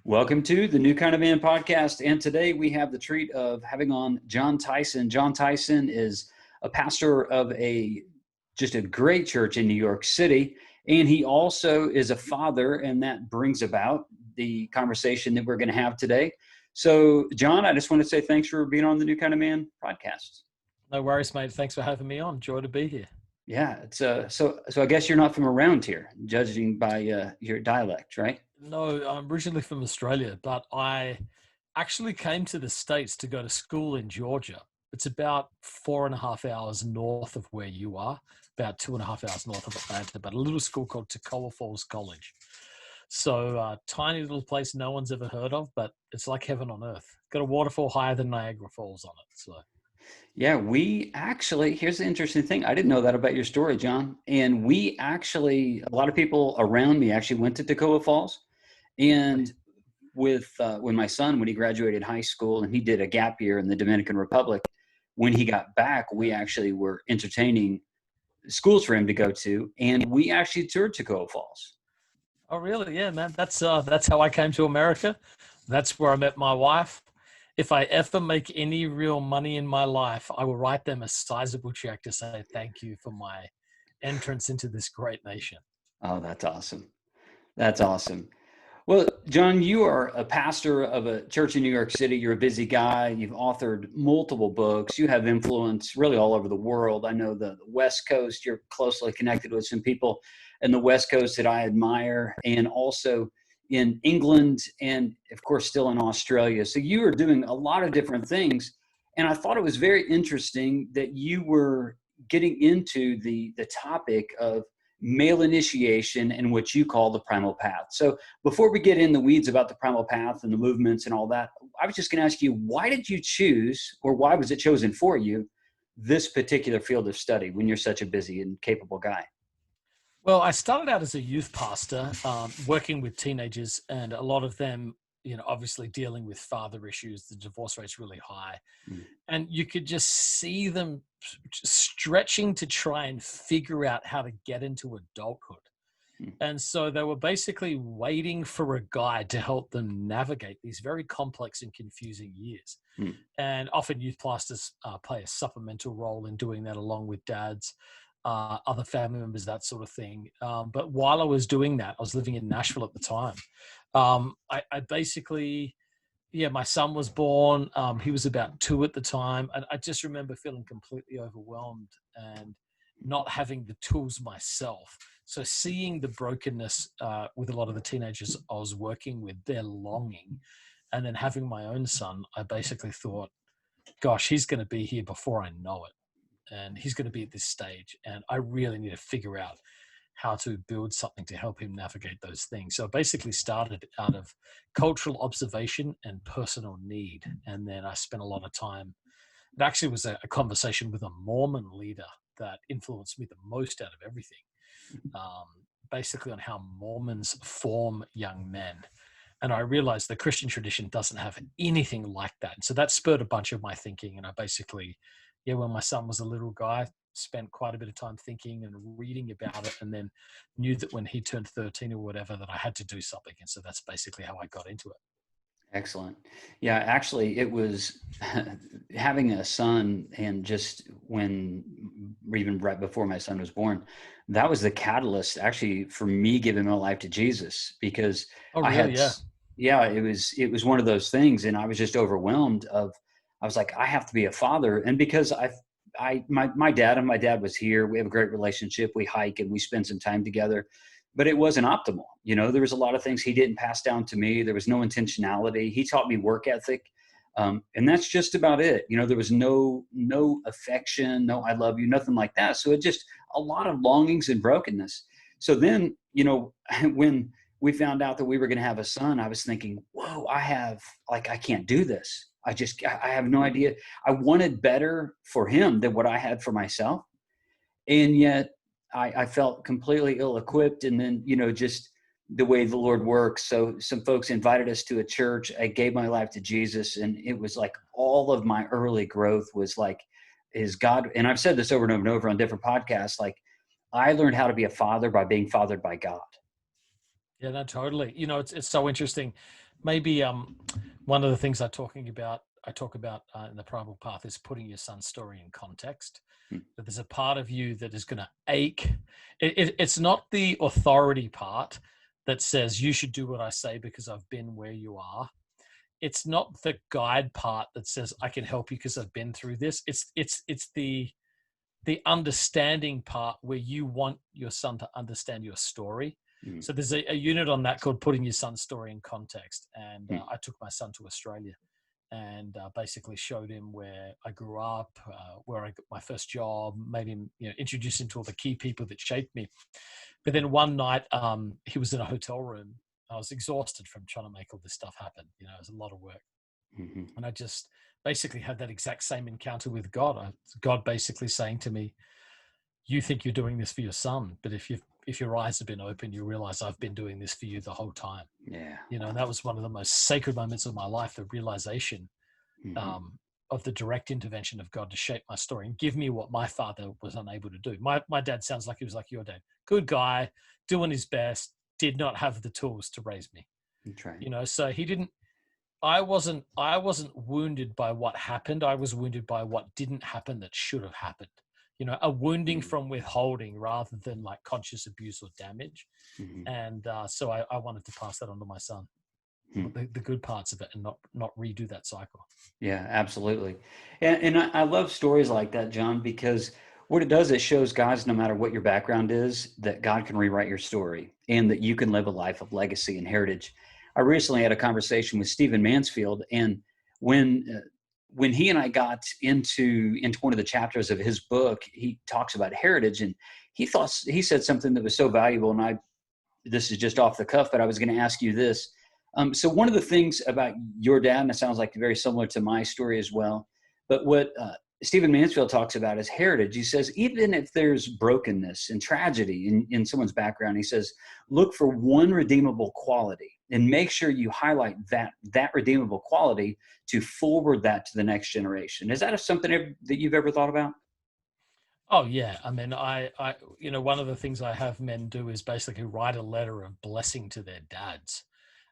Welcome to the New Kind of Man podcast. And today we have the treat of having on Jon Tyson. Jon Tyson is a pastor of just a great church in New York City. And he also is a father, and that brings about the conversation that we're going to have today. So, Jon, I just want to say thanks for being on the New Kind of Man podcast. No worries, mate. Thanks for having me on. Joy to be here. Yeah, it's so I guess you're not from around here, judging by your dialect, right? No, I'm originally from Australia, but I actually came to the States to go to school in Georgia. It's about 4.5 hours north of where you are, about 2.5 hours north of Atlanta, but a little school called Toccoa Falls College. So tiny little place no one's ever heard of, but it's like heaven on earth. Got a waterfall higher than Niagara Falls on it. So. Yeah, here's the interesting thing. I didn't know that about your story, Jon. And a lot of people around me actually went to Toccoa Falls. And when my son, when he graduated high school and he did a gap year in the Dominican Republic, when he got back, we actually were entertaining schools for him to go to. And we actually toured Toccoa Falls. Oh, really? Yeah, man. That's how I came to America. That's where I met my wife. If I ever make any real money in my life, I will write them a sizable check to say thank you for my entrance into this great nation. Oh, that's awesome. That's awesome. Well, Jon, you are a pastor of a church in New York City. You're a busy guy. You've authored multiple books. You have influence really all over the world. I know the West Coast, you're closely connected with some people in the West Coast that I admire, and also in England and, of course, still in Australia. So you are doing a lot of different things. And I thought it was very interesting that you were getting into the topic of male initiation and what you call the Primal Path. So before we get in the weeds about the Primal Path and the movements and all that, I was just going to ask you, why did you choose, or why was it chosen for you, this particular field of study when you're such a busy and capable guy? Well, I started out as a youth pastor, working with teenagers, and a lot of them, obviously dealing with father issues. The divorce rate's really high. And you could just see them stretching to try and figure out how to get into adulthood. And so they were basically waiting for a guide to help them navigate these very complex and confusing years. And often youth pastors play a supplemental role in doing that along with dads, other family members, that sort of thing. But while I was doing that, I was living in Nashville at the time. I basically... Yeah, my son was born. He was about 2 at the time. And I just remember feeling completely overwhelmed and not having the tools myself. So seeing the brokenness with a lot of the teenagers I was working with, their longing, and then having my own son, I basically thought, gosh, he's going to be here before I know it. And he's going to be at this stage. And I really need to figure out how to build something to help him navigate those things. So it basically started out of cultural observation and personal need. And then I spent a lot of time. It actually was a conversation with a Mormon leader that influenced me the most out of everything, basically on how Mormons form young men. And I realized the Christian tradition doesn't have anything like that. And so that spurred a bunch of my thinking. And I basically, when my son was a little guy, spent quite a bit of time thinking and reading about it, and then knew that when he turned 13 or whatever, that I had to do something. And so that's basically how I got into it. Excellent. Yeah, actually, it was having a son, and just even right before my son was born, that was the catalyst actually for me giving my life to Jesus, because it was one of those things, and I was just overwhelmed I was like, I have to be a father. And because my dad was here. We have a great relationship. We hike and we spend some time together, but it wasn't optimal. There was a lot of things he didn't pass down to me. There was no intentionality. He taught me work ethic. And that's just about it. There was no affection, no, I love you, nothing like that. So it just a lot of longings and brokenness. So then, when we found out that we were going to have a son, I was thinking, whoa, I can't do this. I have no idea. I wanted better for him than what I had for myself. And yet I felt completely ill-equipped. And then, just the way the Lord works. So some folks invited us to a church. I gave my life to Jesus. And it was like all of my early growth was like, is God. And I've said this over and over and over on different podcasts. Like, I learned how to be a father by being fathered by God. Yeah, no, totally. You know, it's so interesting. Maybe one of the things I talk about in the Primal Path is putting your son's story in context. Hmm. That there's a part of you that is going to ache. It's not the authority part that says you should do what I say because I've been where you are. It's not the guide part that says I can help you because I've been through this. It's the understanding part where you want your son to understand your story. Hmm. So there's a unit on that called putting your son's story in context. And Hmm. I took my son to Australia and basically showed him where I grew up, where I got my first job, made him, introduce him to all the key people that shaped me. But then one night, he was in a hotel room. I was exhausted from trying to make all this stuff happen. It was a lot of work. Hmm. And I just basically had that exact same encounter with God. God basically saying to me, you think you're doing this for your son, but if your eyes have been open, you realize I've been doing this for you the whole time. Yeah. And that was one of the most sacred moments of my life, the realization Hmm. um, of the direct intervention of God to shape my story and give me what my father was unable to do. My dad sounds like he was like your dad. Good guy, doing his best, did not have the tools to raise me. That's right. So he didn't I wasn't wounded by what happened. I was wounded by what didn't happen that should have happened. A wounding Hmm. from withholding rather than like conscious abuse or damage. Hmm. And so I wanted to pass that on to my son, Hmm. the good parts of it, and not redo that cycle. Yeah, absolutely. And I love stories like that, John, because what it does, it shows guys, no matter what your background is, that God can rewrite your story and that you can live a life of legacy and heritage. I recently had a conversation with Stephen Mansfield, and when when he and I got into one of the chapters of his book, he talks about heritage, and he said something that was so valuable, and this is just off the cuff, but I was going to ask you this. So one of the things about your dad, and it sounds like very similar to my story as well, but what Stephen Mansfield talks about is heritage. He says, even if there's brokenness and tragedy in someone's background, he says, look for one redeemable quality and make sure you highlight that redeemable quality to forward that to the next generation. Is that something that you've ever thought about? Oh yeah, I mean, one of the things I have men do is basically write a letter of blessing to their dads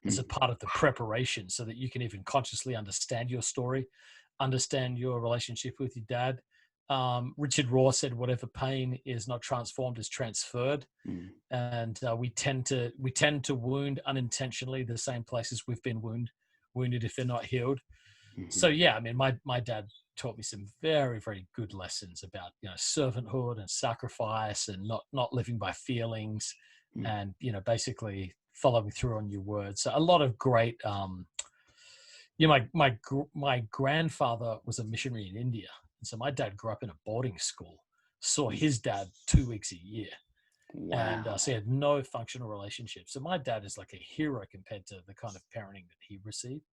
as a Hmm. part of the preparation, so that you can even consciously understand your story, understand your relationship with your dad. Richard Rohr said, "Whatever pain is not transformed is transferred," Hmm. and we tend to wound unintentionally the same places we've been wounded if they're not healed. So Hmm. yeah, I mean, my dad taught me some very, very good lessons about servanthood and sacrifice and not living by feelings, Hmm. and basically following through on your words. So a lot of great. My grandfather was a missionary in India, and so my dad grew up in a boarding school. Saw Hmm. his dad 2 weeks a year, and Wow. so he had no functional relationship. So my dad is like a hero compared to the kind of parenting that he received.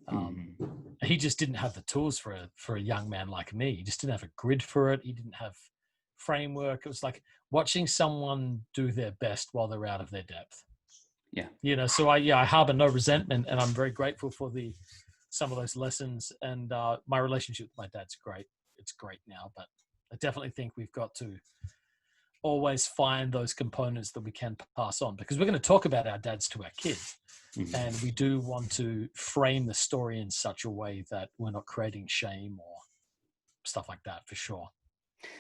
Um, Hmm. he just didn't have the tools for a young man like me. He just didn't have a grid for it. He didn't have framework. It was like watching someone do their best while they're out of their depth. Yeah. So I harbor no resentment, and I'm very grateful for the some of those lessons. And my relationship with my dad's great. It's great now, but I definitely think we've got to always find those components that we can pass on, because we're going to talk about our dads to our kids, Hmm. and we do want to frame the story in such a way that we're not creating shame or stuff like that, for sure.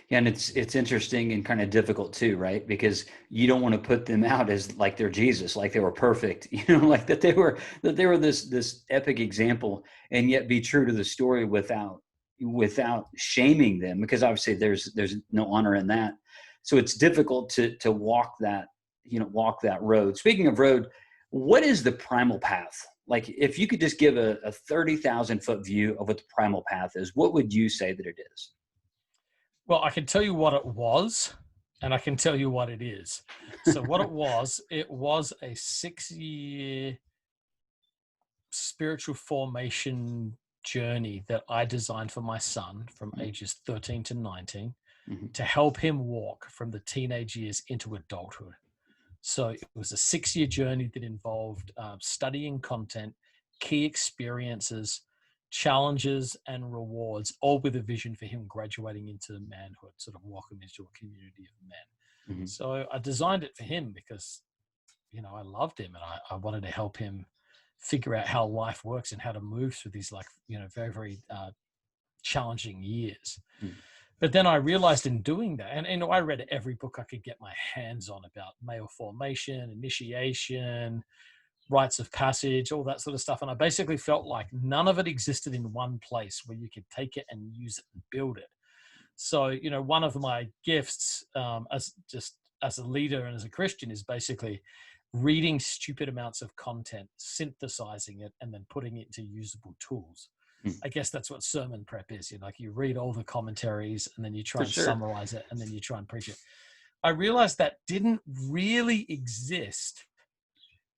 Yeah, and it's interesting and kind of difficult too, right? Because you don't want to put them out as like they're Jesus, like they were perfect, like that they were this epic example, and yet be true to the story without shaming them, because obviously there's no honor in that. So it's difficult to walk that road. Speaking of road, what is the primal path? Like, if you could just give a 30,000 foot view of what the primal path is, what would you say that it is? Well, I can tell you what it was, and I can tell you what it is. So what it was a 6-year spiritual formation journey that I designed for my son from ages 13 to 19, Mhm. to help him walk from the teenage years into adulthood. So it was a 6-year journey that involved studying content, key experiences, challenges, and rewards, all with a vision for him graduating into manhood, sort of walking into a community of men. Mhm. So I designed it for him because I loved him, and I wanted to help him figure out how life works and how to move through these very, very challenging years. Mm. But then I realized in doing that, and I read every book I could get my hands on about male formation, initiation, rites of passage, all that sort of stuff. And I basically felt like none of it existed in one place where you could take it and use it and build it. So, one of my gifts as a leader and as a Christian is basically reading stupid amounts of content, synthesizing it, and then putting it into usable tools. Mm. I guess that's what sermon prep is. You read all the commentaries and then you try For and sure. summarize it and then you try and preach it. I realized that didn't really exist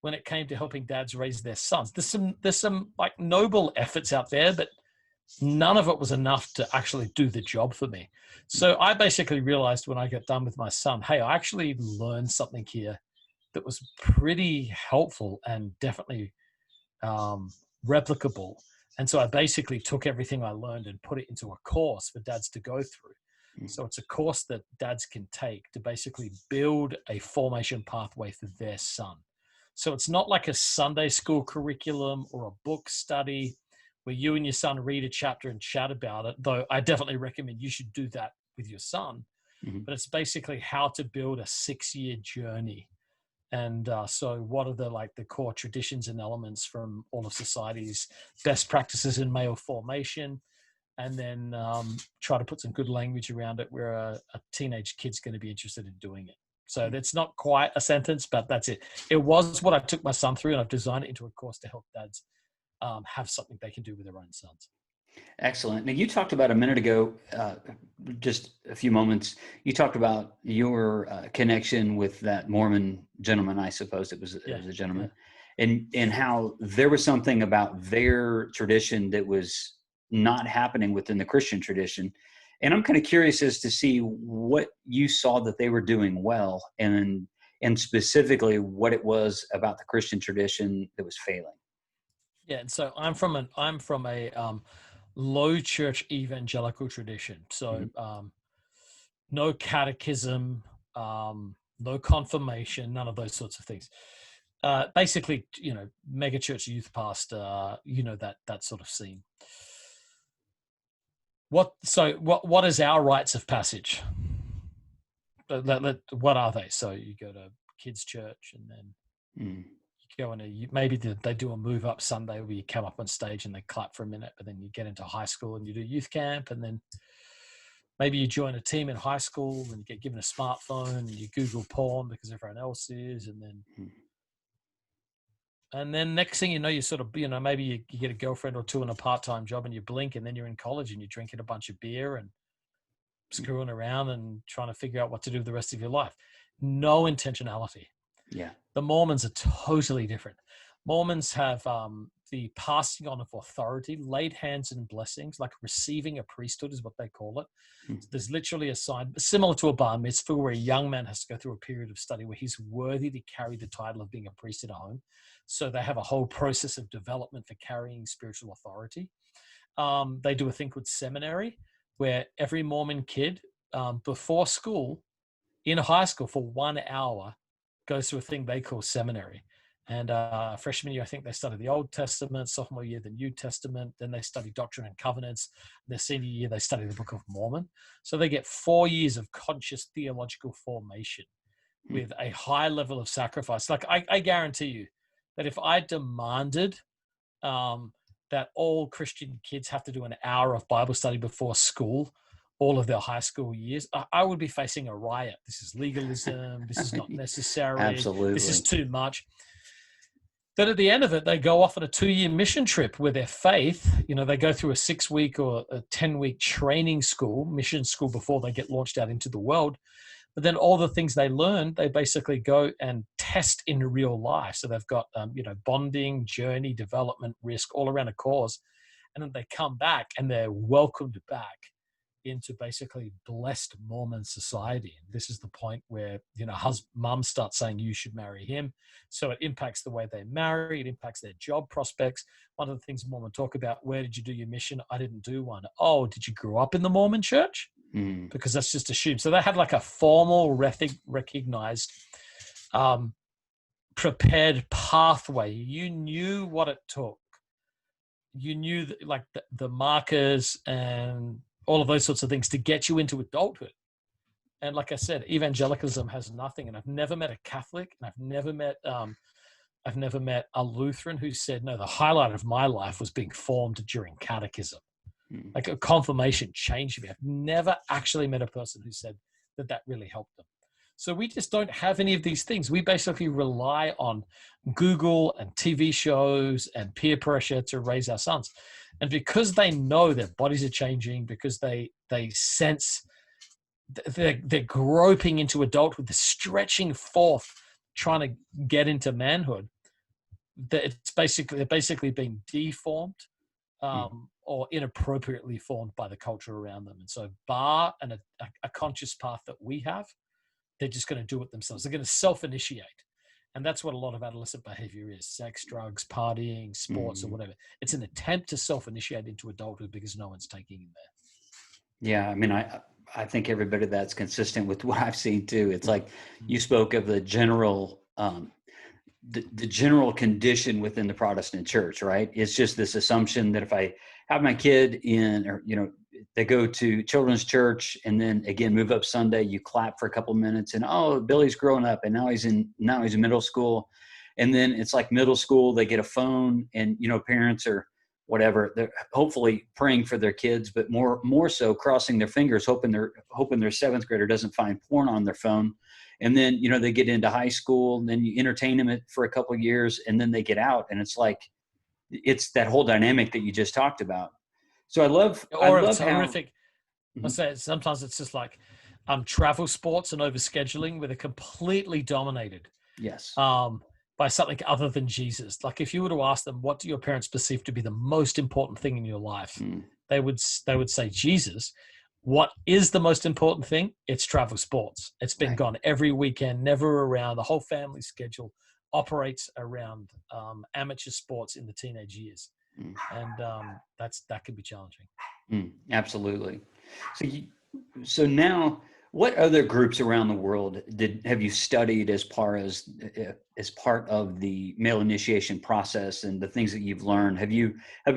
when it came to helping dads raise their sons. There's some like noble efforts out there, but none of it was enough to actually do the job for me. So I basically realized when I got done with my son, hey, I actually learned something here that was pretty helpful and definitely replicable. And so I basically took everything I learned and put it into a course for dads to go through. So it's a course that dads can take to basically build a formation pathway for their son. So it's not like a Sunday school curriculum or a book study where you and your son read a chapter and chat about it, though I definitely recommend you should do that with your son. Mm-hmm. But it's basically how to build a 6-year journey. And so what are the core traditions and elements from all of society's best practices in male formation, and then try to put some good language around it where a teenage kid's going to be interested in doing it. So that's not quite a sentence, but that's it. It was what I took my son through, and I've designed it into a course to help dads have something they can do with their own sons. Excellent. Now, you talked about a minute ago, just a few moments, you talked about your connection with that Mormon gentleman, I suppose it was a gentleman, and how there was something about their tradition that was not happening within the Christian tradition. And I'm kind of curious as to see what you saw that they were doing well, and specifically what it was about the Christian tradition that was failing. Yeah, and so I'm from a low church evangelical tradition. So no catechism, no confirmation, none of those sorts of things. Basically, mega church youth pastor, that sort of scene. What is our rites of passage? What are they? So you go to kids' church, and then you go maybe they do a move up Sunday where you come up on stage and they clap for a minute, but then you get into high school and you do youth camp, and then maybe you join a team in high school and you get given a smartphone and you Google porn because everyone else is, and then next thing you know, you sort of, maybe you get a girlfriend or two in a part-time job and you blink, and then you're in college and you're drinking a bunch of beer and screwing around and trying to figure out what to do with the rest of your life. No intentionality. Yeah. The Mormons are totally different. Mormons have the passing on of authority, laid hands and blessings, like receiving a priesthood is what they call it. So there's literally a sign similar to a bar mitzvah where a young man has to go through a period of study where he's worthy to carry the title of being a priest at home. So they have a whole process of development for carrying spiritual authority. They do a thing called seminary, where every Mormon kid before school, in high school for 1 hour, goes through a thing they call seminary. And freshman year, I think they study the Old Testament. Sophomore year, the New Testament. Then they study Doctrine and Covenants. Their senior year, they study the Book of Mormon. So they get 4 years of conscious theological formation with a high level of sacrifice. Like I guarantee you that if I demanded that all Christian kids have to do an hour of Bible study before school, all of their high school years, I would be facing a riot. This is legalism. This is not necessary. Absolutely. This is too much. But at the end of it, they go off on a 2-year mission trip with their faith. They go through a 6-week or a 10-week training school, mission school, before they get launched out into the world. But then all the things they learn, they basically go and test in real life. So they've got, bonding, journey, development, risk, all around a cause. And then they come back and they're welcomed back into basically blessed Mormon society. And this is the point where, mom starts saying you should marry him. So it impacts the way they marry. It impacts their job prospects. One of the things Mormon talk about, where did you do your mission? I didn't do one. Oh, did you grow up in the Mormon church? Because that's just assumed. So they have like a formal recognized prepared pathway. You knew what it took. You knew that, like the markers and all of those sorts of things to get you into adulthood. And like I said, evangelicalism has nothing. And I've never met a Catholic, and I've never met a Lutheran who said, no, the highlight of my life was being formed during catechism. Like a confirmation changed me. I've never actually met a person who said that that really helped them. So we just don't have any of these things. We basically rely on Google and TV shows and peer pressure to raise our sons. And because they know their bodies are changing, because they sense they're groping into adulthood, they're stretching forth, trying to get into manhood, that they're basically being deformed or inappropriately formed by the culture around them. And so bar and a conscious path that we have, they're just going to do it themselves. They're going to self-initiate. And that's what a lot of adolescent behavior is: sex, drugs, partying, sports, or whatever. It's an attempt to self-initiate into adulthood because no one's taking him there. Yeah. I mean, I think everybody that's consistent with what I've seen too. It's like you spoke of the general, the general condition within the Protestant church, right? It's just this assumption that if I have my kid in, or, they go to children's church and then again, move up Sunday, you clap for a couple of minutes and, oh, Billy's grown up and now he's in middle school. And then it's like middle school, they get a phone and, parents are whatever, they're hopefully praying for their kids, but more so crossing their fingers, hoping their seventh grader doesn't find porn on their phone. And then, they get into high school and then you entertain them for a couple of years and then they get out. And it's like, it's that whole dynamic that you just talked about. So I love It's horrific. how, I say sometimes it's just like travel sports and overscheduling where they're completely dominated. yes, By something other than Jesus. Like if you were to ask them, what do your parents perceive to be the most important thing in your life? They would say Jesus. What is the most important thing? It's travel sports. It's been gone every weekend, never around. The whole family schedule operates around amateur sports in the teenage years. And that can be challenging. Absolutely. So now, what other groups around the world have you studied as part of the male initiation process and the things that you've learned? Have you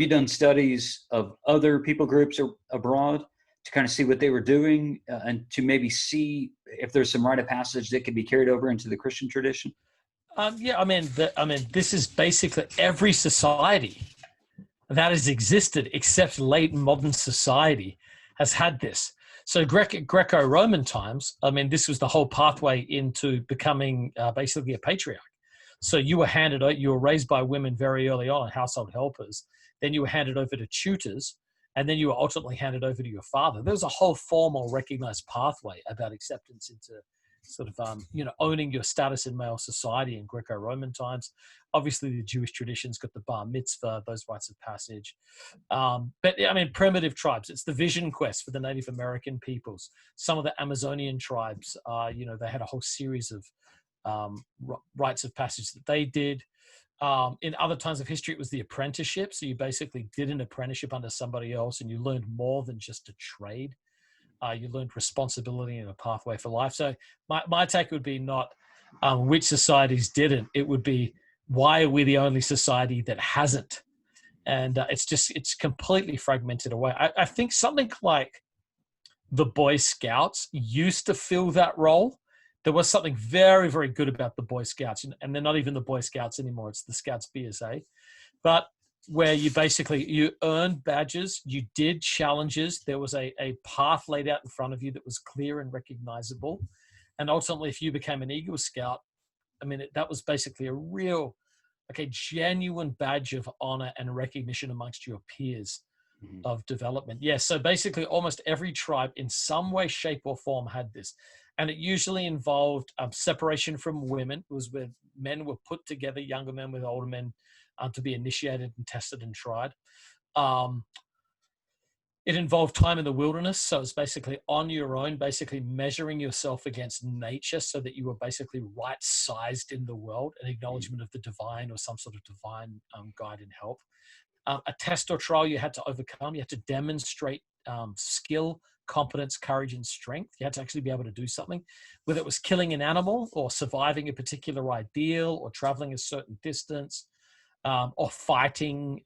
done studies of other people groups abroad to kind of see what they were doing and to maybe see if there's some rite of passage that could be carried over into the Christian tradition? This is basically every society that has existed except late modern society has had this. So Greco-Roman times, this was the whole pathway into becoming basically a patriarch. So you were raised by women very early on, household helpers. Then you were handed over to tutors, and then you were ultimately handed over to your father. There was a whole formal recognized pathway about acceptance into sort of, owning your status in male society in Greco-Roman times. Obviously, the Jewish tradition's got the bar mitzvah, those rites of passage. But primitive tribes, it's the vision quest for the Native American peoples. Some of the Amazonian tribes, they had a whole series of rites of passage that they did. In other times of history, it was the apprenticeship. So you basically did an apprenticeship under somebody else and you learned more than just a trade. You learned responsibility and a pathway for life. So my take would be not which societies didn't. It would be, why are we the only society that hasn't? And it's completely fragmented away. I think something like the Boy Scouts used to fill that role. There was something very, very good about the Boy Scouts, and they're not even the Boy Scouts anymore. It's the Scouts BSA. But where you earned badges, you did challenges. There was a path laid out in front of you that was clear and recognizable. And ultimately, if you became an Eagle Scout, that was basically a genuine badge of honor and recognition amongst your peers of development. Yeah, so basically almost every tribe in some way, shape, or form had this. And it usually involved separation from women. It was where men were put together, younger men with older men, to be initiated and tested and tried. It involved time in the wilderness. So it's basically on your own, basically measuring yourself against nature so that you were basically right-sized in the world, an acknowledgement of the divine or some sort of divine guide and help. a test or trial you had to overcome. You had to demonstrate skill, competence, courage, and strength. You had to actually be able to do something, whether it was killing an animal or surviving a particular ideal or traveling a certain distance, or fighting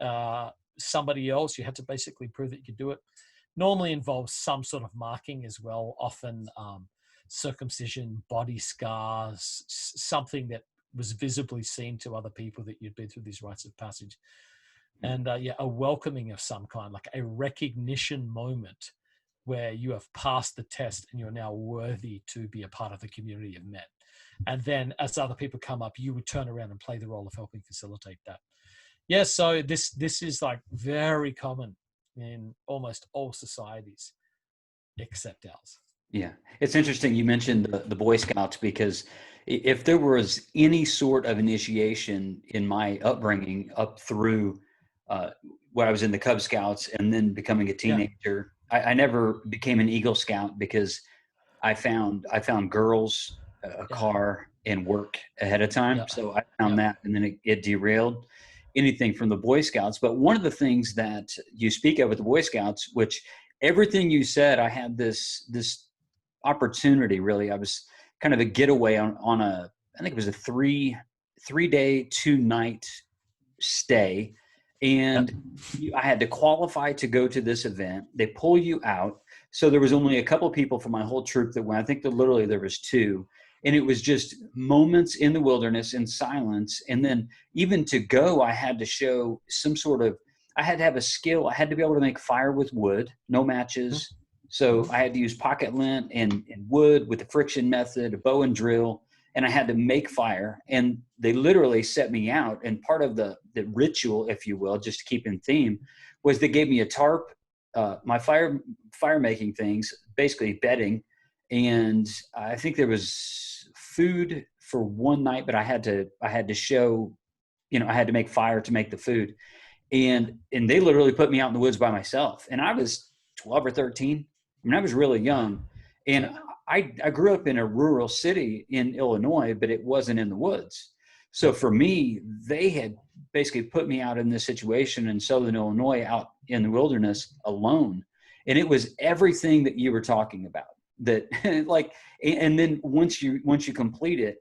somebody else. You had to basically prove that you could do it. Normally involves some sort of marking as well, often circumcision, body scars, something that was visibly seen to other people that you'd been through these rites of passage. And a welcoming of some kind, like a recognition moment where you have passed the test and you're now worthy to be a part of the community of men. And then as other people come up, you would turn around and play the role of helping facilitate that. Yeah, so this is like very common in almost all societies except ours. Yeah, it's interesting you mentioned the Boy Scouts, because if there was any sort of initiation in my upbringing up through where I was in the Cub Scouts and then becoming a Yeah, teenager, I never became an Eagle Scout because I found girls, a yeah, car, and work ahead of time. yeah, So I found yeah, that, and then it derailed anything from the Boy Scouts. But one of the things that you speak of with the Boy Scouts, which everything you said, I had this opportunity. Really, I was kind of a getaway on a, I think it was a three day 2 night stay, yeah, and I had to qualify to go to this event. They pull you out. So there was only a couple of people from my whole troop that went. I think that literally there was two, and it was just moments in the wilderness in silence. And then even to go, I had to show some sort of, I had to have a skill. I had to be able to make fire with wood, no matches. So I had to use pocket lint and wood with the friction method, a bow and drill, and I had to make fire. And they literally set me out. And part of the ritual, if you will, just to keep in theme, was they gave me a tarp, my fire making things, basically bedding, and I think there was food for one night, but I had to show, I had to make fire to make the food, and they literally put me out in the woods by myself, and I was 12 or 13. I mean, I was really young, and yeah, I grew up in a rural city in Illinois, but it wasn't in the woods. So yeah. for me, they had basically put me out in this situation in Southern Illinois, out in the wilderness alone. And it was everything that you were talking about, that like, and then once you complete it,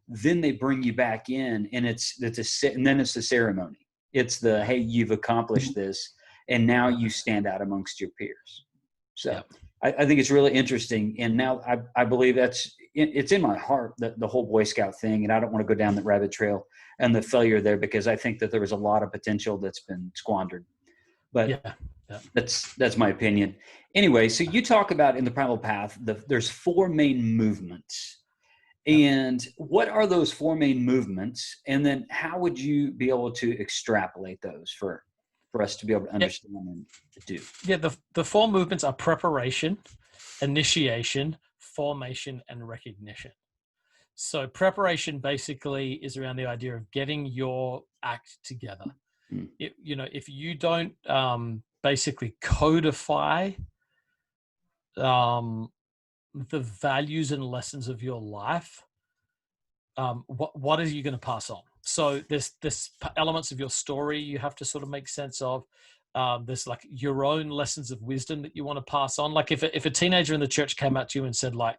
then they bring you back in, and and then it's the ceremony. It's the, Yeah. hey, you've accomplished this, and now you stand out amongst your peers. So Yeah. I think it's really interesting. And now I believe it's in my heart, the whole Boy Scout thing. And I don't want to go down that rabbit trail and the failure there, because I think that there was a lot of potential that's been squandered. But Yeah. Yeah. that's my opinion. Anyway, so you talk about in the Primal Path, there's four main movements. Yeah. And what are those four main movements? And then how would you be able to extrapolate those for us to be able to Yeah. understand and do? Yeah. The four movements are preparation, initiation, formation, and recognition. So preparation basically is around the idea of getting your act together. Mm, If you don't basically codify um, the values and lessons of your life, what are you going to pass on? So there's elements of your story you have to sort of make sense of. There's like your own lessons of wisdom that you want to pass on. Like if a teenager in the church came up to you and said like,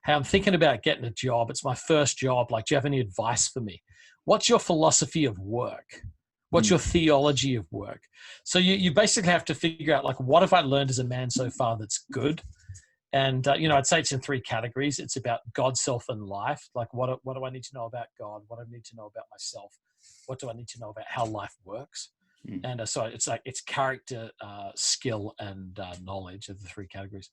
"Hey, I'm thinking about getting a job. It's my first job. Like, do you have any advice for me? What's your philosophy of work? What's mm, your theology of work?" So you basically have to figure out like, what have I learned as a man so far that's good? And I'd say it's in three categories. It's about God, self, and life. Like, what do I need to know about God? What do I need to know about myself? What do I need to know about how life works? mm, And so it's character, skill, and knowledge are the three categories.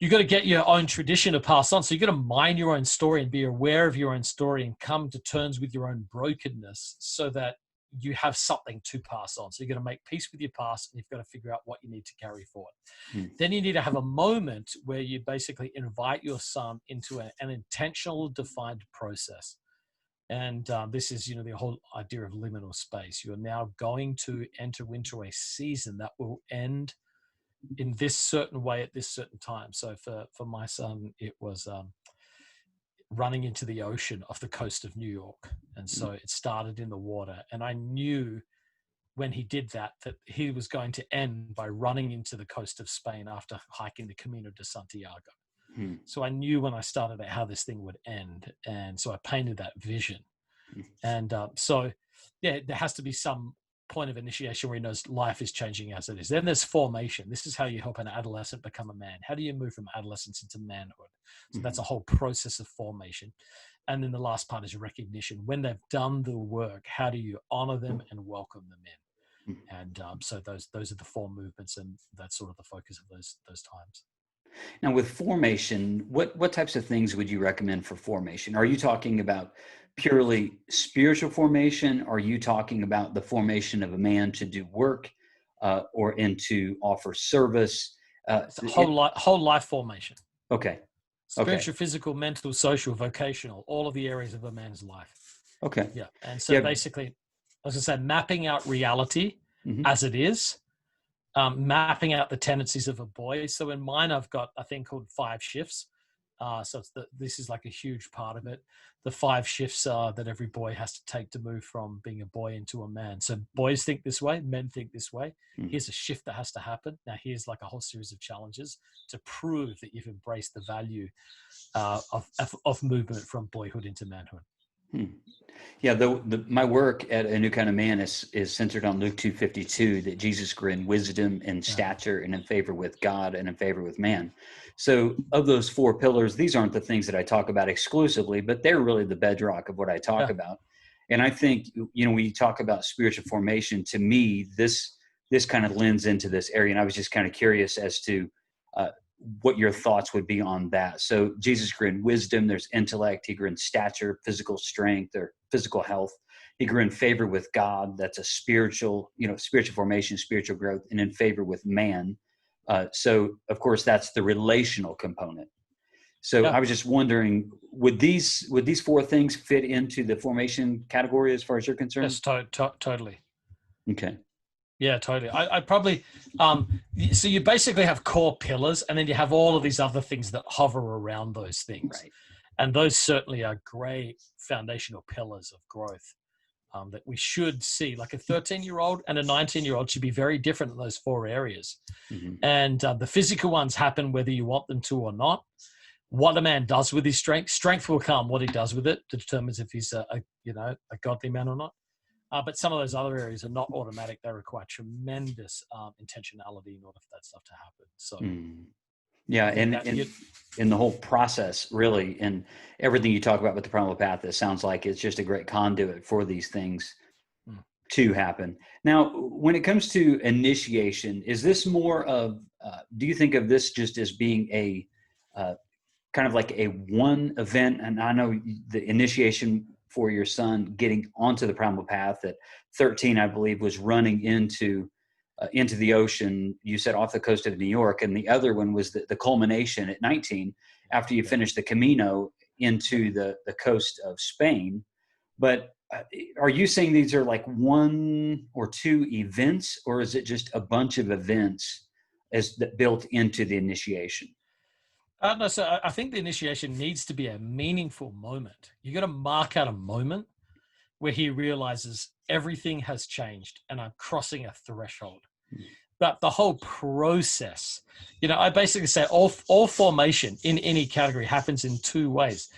You got to get your own tradition to pass on. So you got to mind your own story and be aware of your own story and come to terms with your own brokenness, so that you have something to pass on. So you got to make peace with your past, and you've got to figure out what you need to carry forward. mm, Then you need to have a moment where you basically invite your son into an intentional, defined process. And this is, the whole idea of liminal space. You are now going to enter into a season that will end in this certain way at this certain time. So for my son, it was running into the ocean off the coast of New York. And mm, so it started in the water. And I knew when he did that, that he was going to end by running into the coast of Spain after hiking the Camino de Santiago. Hmm. So I knew when I started it how this thing would end. And so I painted that vision. And so, yeah, there has to be some point of initiation where he knows life is changing as it is. Then there's formation. This is how you help an adolescent become a man. How do you move from adolescence into manhood? So that's a whole process of formation. And then the last part is recognition. When they've done the work, how do you honor them and welcome them in? And so those are the 4 movements, and that's sort of the focus of those times. Now, with formation, what types of things would you recommend for formation? Are you talking about purely spiritual formation? Are you talking about the formation of a man to do work or into offer service? It's a whole life formation. Okay. Spiritual, physical, mental, social, vocational, all of the areas of a man's life. Okay. Yeah. And so basically, as I said, mapping out reality as it is, mapping out the tendencies of a boy. So in mine, I've got a thing called 5 shifts. So this is like a huge part of it. The 5 shifts that every boy has to take to move from being a boy into a man. So boys think this way, men think this way. Here's a shift that has to happen. Now here's like a whole series of challenges to prove that you've embraced the value of movement from boyhood into manhood. Yeah, my work at A New Kind of Man is centered on Luke 2:52, that Jesus grew in wisdom and stature and in favor with God and in favor with man. So of those 4 pillars, these aren't the things that I talk about exclusively, but they're really the bedrock of what I talk about. And I think, when you talk about spiritual formation, to me, this kind of lends into this area. And I was just kind of curious as to what your thoughts would be on that. So Jesus grew in wisdom, there's intellect, he grew in stature, physical strength or physical health. He grew in favor with God. That's a spiritual formation, spiritual growth, and in favor with man. So of course that's the relational component. So I was just wondering, would these 4 things fit into the formation category as far as you're concerned? Yes, totally. Okay. Yeah, totally. I probably, so you basically have core pillars, and then you have all of these other things that hover around those things. Right. And those certainly are great foundational pillars of growth that we should see. Like a 13-year-old and a 19-year-old should be very different in those 4 areas. And the physical ones happen whether you want them to or not. What a man does with his strength will come. What he does with it determines if he's a godly man or not. But some of those other areas are not automatic. They require tremendous intentionality in order for that stuff to happen. So, yeah, and in the whole process, really, and everything you talk about with the Primal Path, it sounds like it's just a great conduit for these things to happen. Now, when it comes to initiation, is this more of, do you think of this just as being a kind of like a one event? And I know the initiation for your son getting onto the Primal Path at 13, I believe, was running into the ocean, you said off the coast of New York, and the other one was the culmination at 19 after you finished the Camino into the coast of Spain. But are you saying these are like 1 or 2 events, or is it just a bunch of events that built into the initiation? No, so I think the initiation needs to be a meaningful moment. You got to mark out a moment where he realizes everything has changed and I'm crossing a threshold. But the whole process, I basically say all formation in any category happens in 2 ways.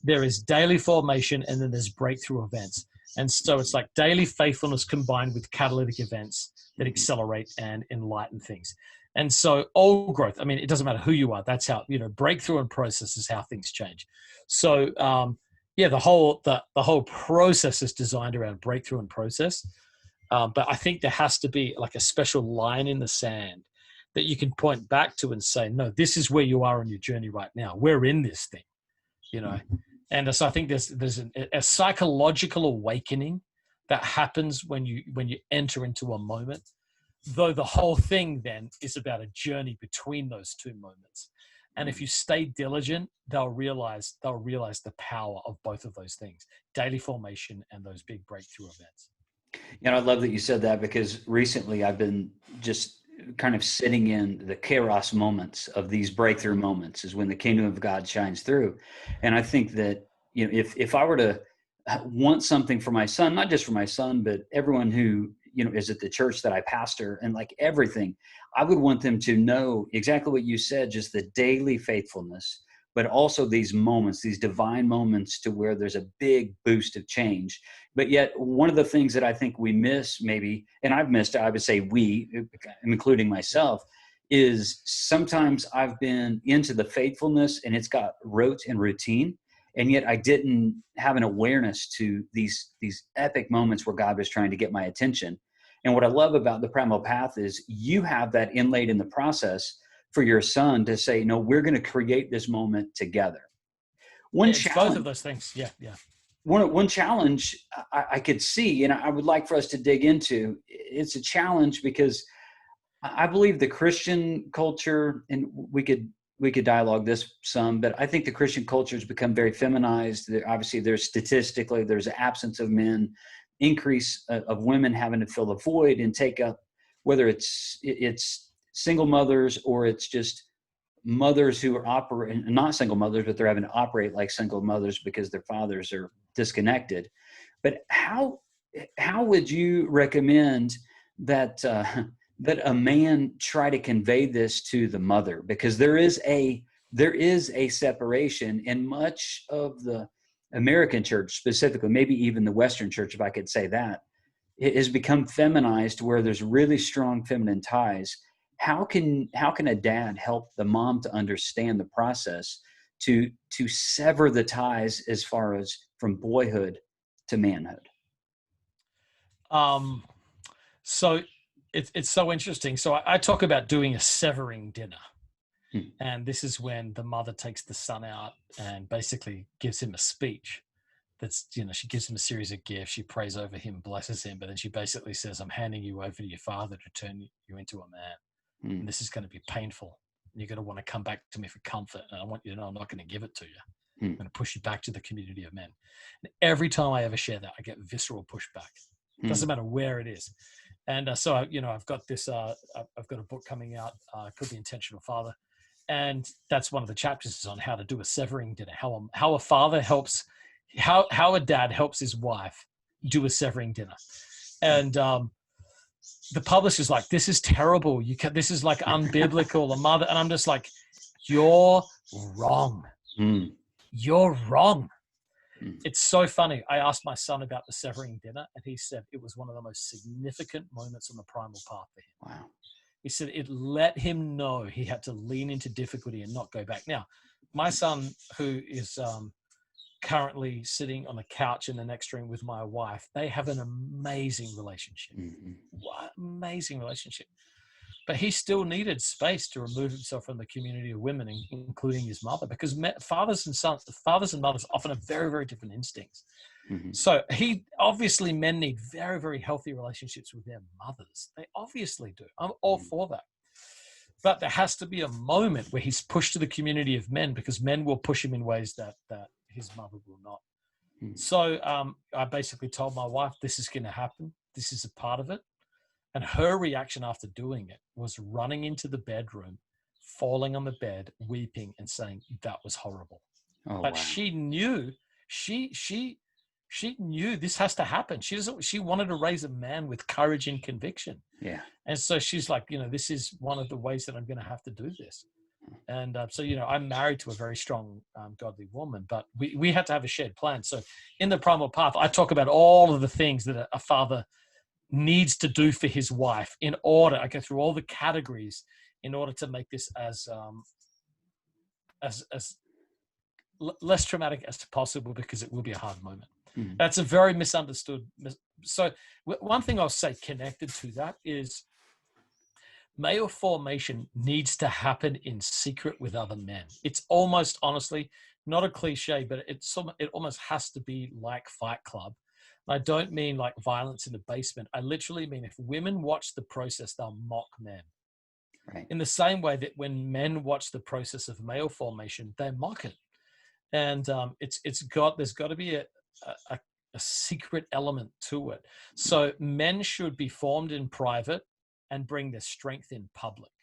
There is daily formation and then there's breakthrough events. And so it's like daily faithfulness combined with catalytic events that accelerate and enlighten things. And so all growth, I mean, it doesn't matter who you are. That's how, breakthrough and process is how things change. So, the whole process is designed around breakthrough and process. But I think there has to be like a special line in the sand that you can point back to and say, no, this is where you are on your journey right now. We're in this thing, And so I think there's a psychological awakening that happens when you enter into a moment. Though the whole thing then is about a journey between those 2 moments. And if you stay diligent, they'll realize the power of both of those things, daily formation and those big breakthrough events. I love that you said that, because recently I've been just kind of sitting in the kairos moments of these breakthrough moments is when the kingdom of God shines through. And I think that, if I were to want something for my son, not just for my son, but everyone who, is it the church that I pastor, and like everything, I would want them to know exactly what you said, just the daily faithfulness, but also these moments, these divine moments to where there's a big boost of change. But yet one of the things that I think we miss maybe, and I've missed, I would say we, including myself, is sometimes I've been into the faithfulness and it's got rote and routine. And yet I didn't have an awareness to these epic moments where God was trying to get my attention. And what I love about the Primal Path is you have that inlaid in the process for your son to say, no, we're going to create this moment together. One It's both of challenge, those things. Yeah, yeah. one challenge I could see, and I would like for us to dig into, it's a challenge because I believe the Christian culture, and we could dialogue this some, but I think the Christian culture has become very feminized. Obviously, there's statistically there's an absence of men, increase of women having to fill the void and take up, whether it's single mothers or it's just mothers who are operating, not single mothers, but they're having to operate like single mothers because their fathers are disconnected. But how would you recommend that that a man try to convey this to the mother? Because there is a separation in much of the American church, specifically, maybe even the Western church, if I could say that, it has become feminized where there's really strong feminine ties. How can a dad help the mom to understand the process to sever the ties as far as from boyhood to manhood? Um, so it's so interesting. So I talk about doing a severing dinner. Hmm. And this is when the mother takes the son out and basically gives him a speech. That's, she gives him a series of gifts. She prays over him, blesses him, but then she basically says, I'm handing you over to your father to turn you into a man. Hmm. And this is going to be painful. And you're going to want to come back to me for comfort. And I want you to know I'm not going to give it to you. Hmm. I'm going to push you back to the community of men. And every time I ever share that, I get visceral pushback. Doesn't matter where it is. And so, I've got this, I've got a book coming out called The Intentional Father. And that's one of the chapters is on how to do a severing dinner, how a father helps, how a dad helps his wife do a severing dinner. And the publisher's like, this is terrible. This is like unbiblical. A mother, and I'm just like, you're wrong. Hmm. You're wrong. Hmm. It's so funny. I asked my son about the severing dinner, and he said it was one of the most significant moments on the primal path for him. Wow. He said it let him know he had to lean into difficulty and not go back. Now, my son, who is currently sitting on the couch in the next room with my wife, they have an amazing relationship. Mm-hmm. What amazing relationship. But he still needed space to remove himself from the community of women, including his mother, because fathers and mothers often have very, very different instincts. Mm-hmm. So men need very, very healthy relationships with their mothers. They obviously do. I'm all for that. But there has to be a moment where he's pushed to the community of men, because men will push him in ways that his mother will not. Mm-hmm. So I basically told my wife, this is going to happen. This is a part of it. And her reaction after doing it was running into the bedroom, falling on the bed, weeping, and saying that was horrible. Oh, But wow. she knew, she knew this has to happen. She wanted to raise a man with courage and conviction. Yeah. And so she's like, this is one of the ways that I'm going to have to do this. And so, I'm married to a very strong, godly woman, but we had to have a shared plan. So in the Primal Path, I talk about all of the things that a father needs to do for his wife I go through all the categories in order to make this as less traumatic as possible, because it will be a hard moment. Mm-hmm. That's a very misunderstood. So one thing I'll say connected to that is male formation needs to happen in secret with other men. It's almost, honestly, not a cliche, but it almost has to be like Fight Club. I don't mean like violence in the basement. I literally mean if women watch the process, they'll mock men. Right. In the same way that when men watch the process of male formation, they mock it. And there's got to be a secret element to it. So men should be formed in private and bring their strength in public.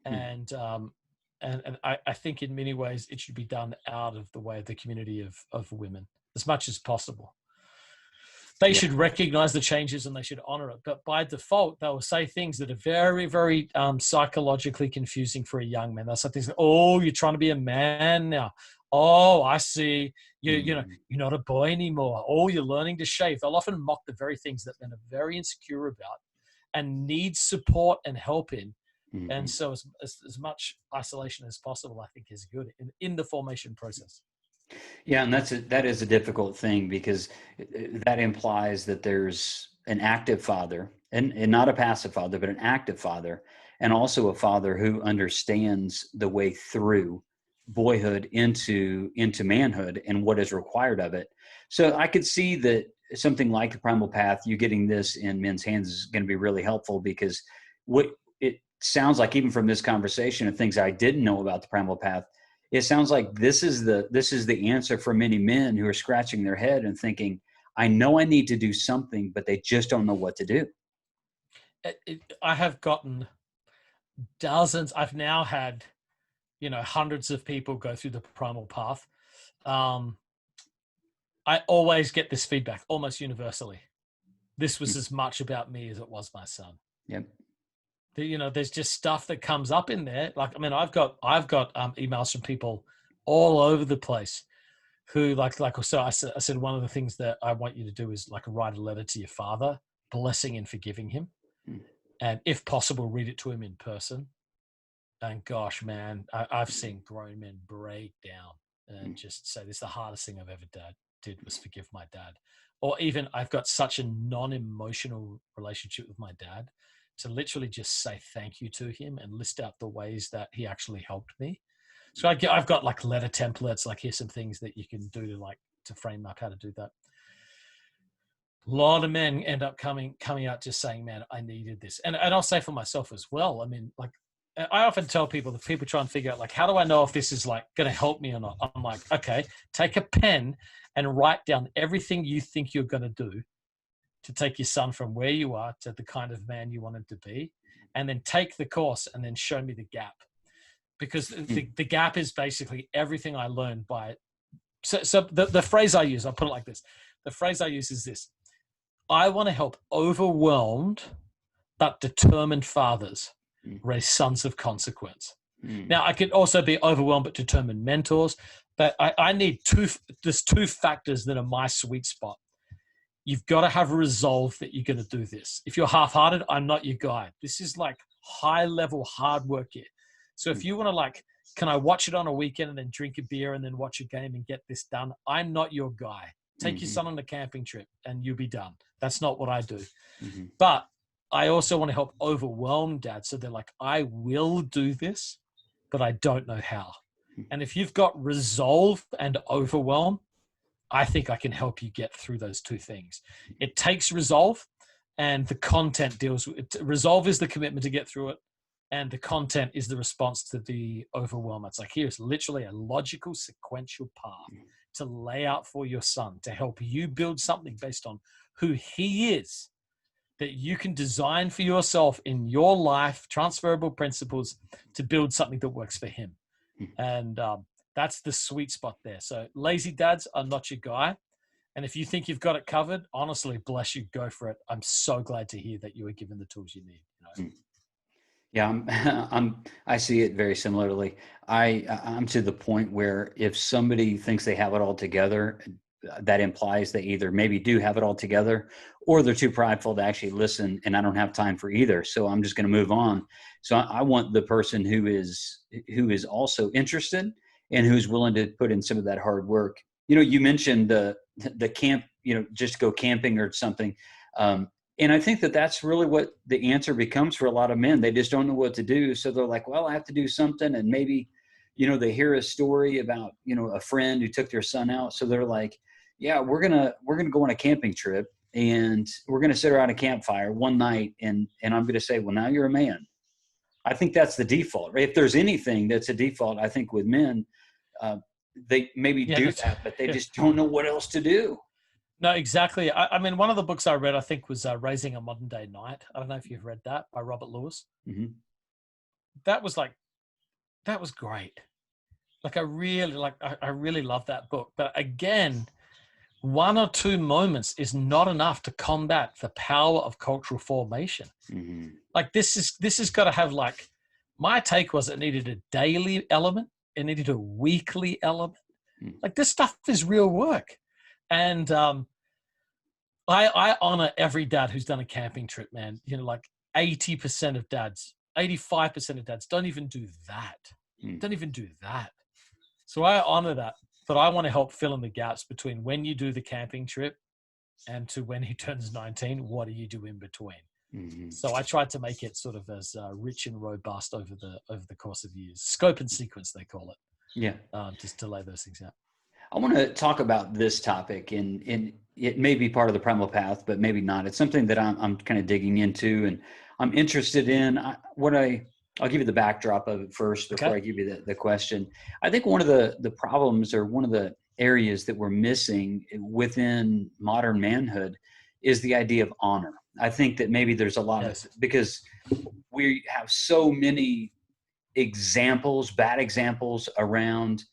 And I think in many ways it should be done out of the way of the community of women as much as possible. They should recognize the changes and they should honor it. But by default, they'll say things that are very, very psychologically confusing for a young man. They'll say things like, "Oh, you're trying to be a man now. Oh, I see. You're not a boy anymore. Oh, you're learning to shave." They'll often mock the very things that men are very insecure about and need support and help in. Mm-hmm. And so as much isolation as possible, I think, is good in the formation process. Yeah, and that is a difficult thing, because that implies that there's an active father, and not a passive father, but an active father, and also a father who understands the way through boyhood into manhood and what is required of it. So I could see that something like the Primal Path, you getting this in men's hands, is going to be really helpful, because what it sounds like, even from this conversation of things I didn't know about the Primal Path, it sounds like this is the answer for many men who are scratching their head and thinking, I know I need to do something, but they just don't know what to do. I have gotten dozens. I've now had, hundreds of people go through the Primal Path. I always get this feedback almost universally. This was as much about me as it was my son. Yep. There's just stuff that comes up in there. Like, I mean, I've got emails from people all over the place who so I said one of the things that I want you to do is like write a letter to your father, blessing and forgiving him. And if possible, read it to him in person. And gosh, man, I've seen grown men break down and just say, this is the hardest thing I've ever did was forgive my dad. Or even, I've got such a non-emotional relationship with my dad, to literally just say thank you to him and list out the ways that he actually helped me. So I've got like letter templates, like here's some things that you can do to frame up how to do that. A lot of men end up coming out just saying, man, I needed this. And I'll say for myself as well. I mean, like, I often tell people, that people try and figure out, like, how do I know if this is like going to help me or not? I'm like, okay, take a pen and write down everything you think you're going to do to take your son from where you are to the kind of man you want him to be, and then take the course and then show me the gap. Because the gap is basically everything I learned by. So the phrase I use, I'll put it like this. The phrase I use is this: I want to help overwhelmed but determined fathers raise sons of consequence. Now, I could also be overwhelmed but determined mentors, but I need there's two factors that are my sweet spot. You've got to have a resolve that you're going to do this. If you're half-hearted, I'm not your guy. This is like high-level hard work here. So if you want to, like, can I watch it on a weekend and then drink a beer and then watch a game and get this done? I'm not your guy. Take your son on a camping trip and you'll be done. That's not what I do. But I also want to help overwhelm dads. So they're like, I will do this, but I don't know how. And if you've got resolve and overwhelm, I think I can help you get through those two things. It takes resolve, and the content deals with it. Resolve is the commitment to get through it, and the content is the response to the overwhelm. It's like, here's literally a logical sequential path to lay out for your son to help you build something based on who he is, that you can design for yourself in your life, transferable principles to build something that works for him. And that's the sweet spot there. So lazy dads are not your guy. And if you think you've got it covered, honestly, bless you, go for it. I'm so glad to hear that you were given the tools you need. Yeah, I see it very similarly. I'm to the point where if somebody thinks they have it all together, that implies they either maybe do have it all together, or they're too prideful to actually listen, and I don't have time for either. So I'm just going to move on. So I want the person who is also interested and who's willing to put in some of that hard work. You mentioned the camp, just go camping or something. And I think that that's really what the answer becomes for a lot of men. They just don't know what to do. So they're like, well, I have to do something. And maybe, they hear a story about, a friend who took their son out. So they're like, yeah, we're going to go on a camping trip, and we're going to sit around a campfire one night. And I'm going to say, well, now you're a man. I think that's the default, right? If there's anything that's a default, I think with men, they maybe do that, but they just don't know what else to do. No, exactly. I mean, one of the books I read, I think, was Raising a Modern Day Knight. I don't know if you've read that, by Robert Lewis. Mm-hmm. That was great. Like, I really love that book. But again, one or two moments is not enough to combat the power of cultural formation. Mm-hmm. Like this has got to have, like, my take was it needed a daily element. It needed a weekly element. Mm-hmm. Like this stuff is real work. And I honor every dad who's done a camping trip, man. You know, like 80% of dads, 85% of dads don't even do that. Don't even do that. So I honor that. But I want to help fill in the gaps between when you do the camping trip and to when he turns 19. What do you do in between? Mm-hmm. So I tried to make it sort of as rich and robust over the course of years. Scope and sequence, they call it. Yeah. Just to lay those things out. I want to talk about this topic, and it may be part of the Primal Path, but maybe not. It's something that I'm kind of digging into, and I'm interested in. I'll give you the backdrop of it first before I give you the question. I think one of the problems, or one of the areas that we're missing within modern manhood, is the idea of honor. I think that maybe there's a lot of, because we have so many examples, bad examples around.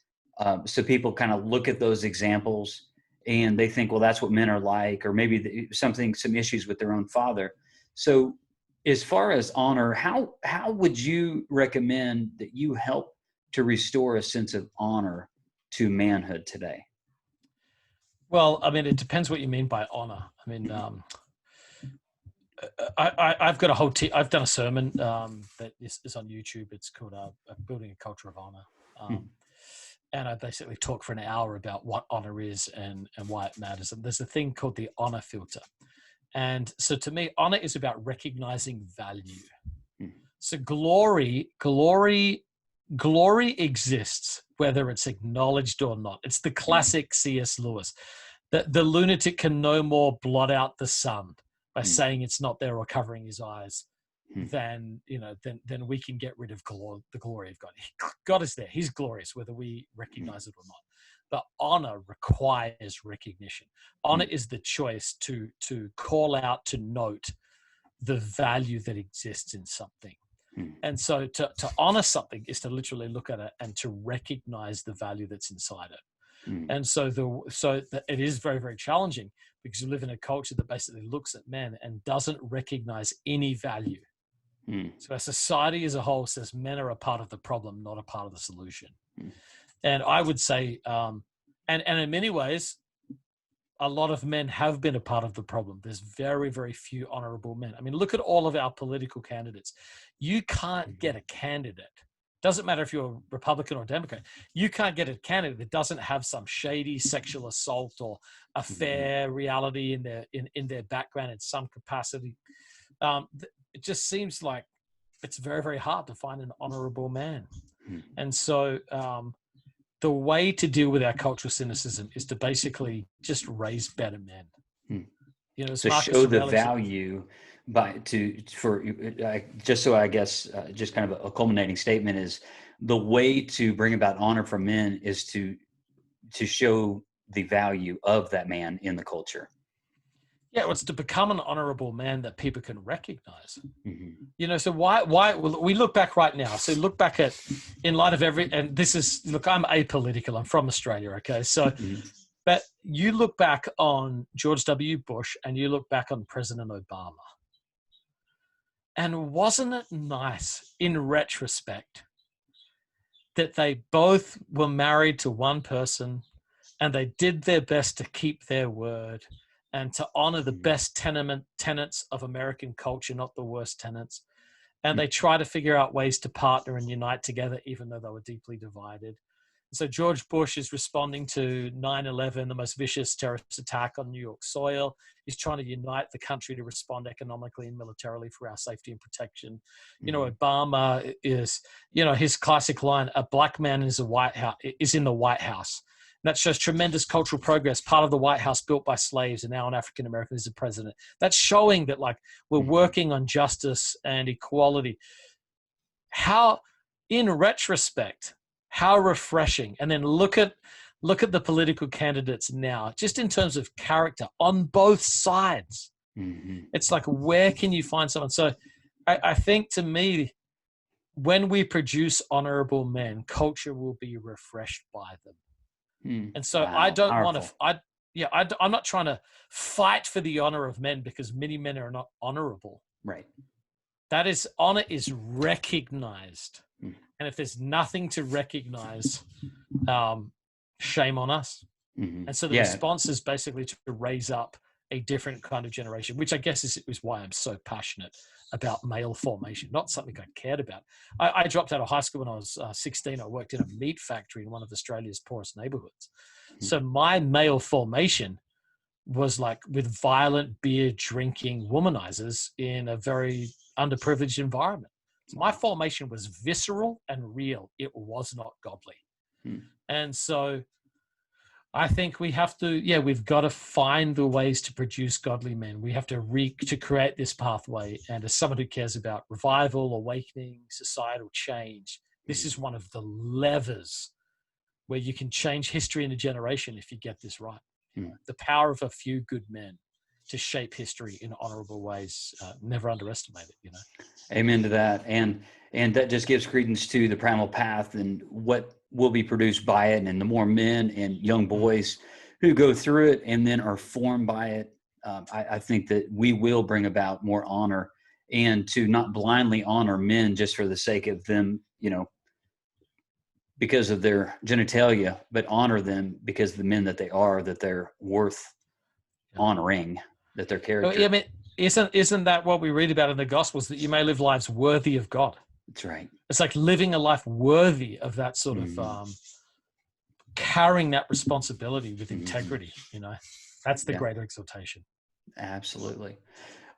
So people kind of look at those examples and they think, well, that's what men are like, or maybe some issues with their own father. So as far as honor, how would you recommend that you help to restore a sense of honor to manhood today? Well, I mean, it depends what you mean by honor. I mean, I've got a whole team. I've done a sermon that is on YouTube. It's called Building a Culture of Honor. And I basically talk for an hour about what honor is and why it matters. And there's a thing called the honor filter. And so to me, honor is about recognizing value. So glory exists whether it's acknowledged or not. It's the classic C.S. Lewis. The lunatic can no more blot out the sun by saying it's not there or covering his eyes than we can get rid of the glory of God. God is there. He's glorious, whether we recognize it or not. But honor requires recognition. Honor is the choice to call out, to note the value that exists in something. And so to honor something is to literally look at it and to recognize the value that's inside it. And so it is very, very challenging, because you live in a culture that basically looks at men and doesn't recognize any value. So our society as a whole says men are a part of the problem, not a part of the solution. And I would say, and in many ways, a lot of men have been a part of the problem. There's very, very few honorable men. I mean, look at all of our political candidates. You can't get a candidate. Doesn't matter if you're a Republican or Democrat. You can't get a candidate that doesn't have some shady sexual assault or affair reality in their background in some capacity. It just seems like it's very, very hard to find an honorable man. And so the way to deal with our cultural cynicism is to basically just raise better men. To show the value just so I guess just kind of a culminating statement is the way to bring about honor from men is to show the value of that man in the culture. Yeah, well, it's to become an honorable man that people can recognize. So why we look back right now? So look back at, in light of and this is, look, I'm apolitical. I'm from Australia. Okay. So, but you look back on George W. Bush and you look back on President Obama. And wasn't it nice in retrospect that they both were married to one person and they did their best to keep their word and to honor the best tenets of American culture, not the worst tenets. And they try to figure out ways to partner and unite together, even though they were deeply divided. So George Bush is responding to 9/11, the most vicious terrorist attack on New York soil. He's trying to unite the country to respond economically and militarily for our safety and protection. Obama is, his classic line, a black man is in the White House. And that shows tremendous cultural progress. Part of the White House built by slaves, and now an African American is the president. That's showing that, like, we're working on justice and equality. How, in retrospect, how refreshing. And then look at the political candidates now, just in terms of character on both sides. It's like, where can you find someone? So I think, to me, when we produce honorable men, culture will be refreshed by them. And so I don't want to, yeah, I'm not trying to fight for the honor of men because many men are not honorable. Right. That is, honor is recognized. Mm. And if there's nothing to recognize, shame on us. Mm-hmm. And so the response is basically to raise up a different kind of generation, which I guess is why I'm so passionate about male formation, not something I cared about. I dropped out of high school when I was 16. I worked in a meat factory in one of Australia's poorest neighborhoods. So my male formation was like with violent beer drinking womanizers in a very underprivileged environment. So my formation was visceral and real. It was not godly. And so I think we have to, we've got to find the ways to produce godly men. We have to create this pathway. And as someone who cares about revival, awakening, societal change, this is one of the levers where you can change history in a generation if you get this right. The power of a few good men to shape history in honorable ways, never underestimate it, Amen to that. And that just gives credence to the Primal Path and what will be produced by it, and the more men and young boys who go through it and then are formed by it. I think that we will bring about more honor, and to not blindly honor men just for the sake of them, because of their genitalia, but honor them because of the men that they are, that they're worth honoring, that their character. I mean, isn't that what we read about in the Gospels, that you may live lives worthy of God? That's right. It's like living a life worthy of that sort of carrying that responsibility with integrity. That's the greater exaltation. Absolutely.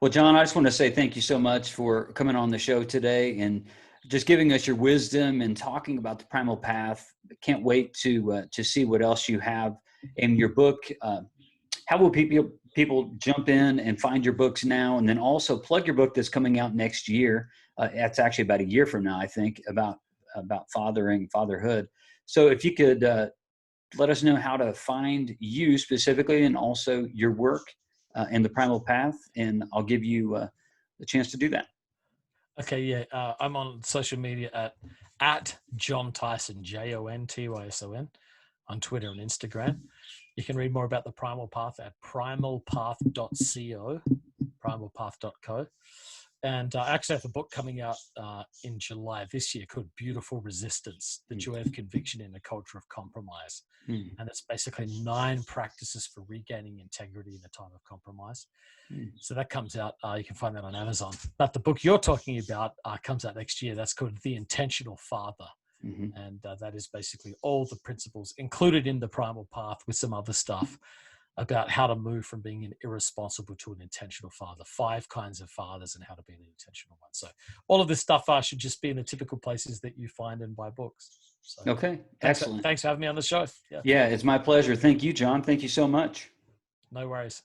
Well, Jon, I just want to say thank you so much for coming on the show today and just giving us your wisdom and talking about the Primal Path. Can't wait to see what else you have in your book. How will people jump in and find your books now, and then also plug your book that's coming out next year? It's actually about a year from now, I think, about fatherhood. So if you could let us know how to find you specifically, and also your work and the Primal Path, and I'll give you the chance to do that. Okay, yeah. I'm on social media at Jon Tyson, JonTyson, on Twitter and Instagram. You can read more about the Primal Path at primalpath.co, primalpath.co. And I actually have a book coming out in July of this year called Beautiful Resistance, The Joy of Conviction in a Culture of Compromise. And it's basically 9 practices for regaining integrity in a time of compromise. So that comes out, you can find that on Amazon. But the book you're talking about comes out next year. That's called The Intentional Father. And that is basically all the principles included in the Primal Path with some other stuff about how to move from being an irresponsible to an intentional father, 5 kinds of fathers, and how to be an intentional one. So all of this stuff should just be in the typical places that you find and buy books. So, okay, excellent. Thanks for having me on the show. Yeah, it's my pleasure. Thank you, Jon. Thank you so much. No worries.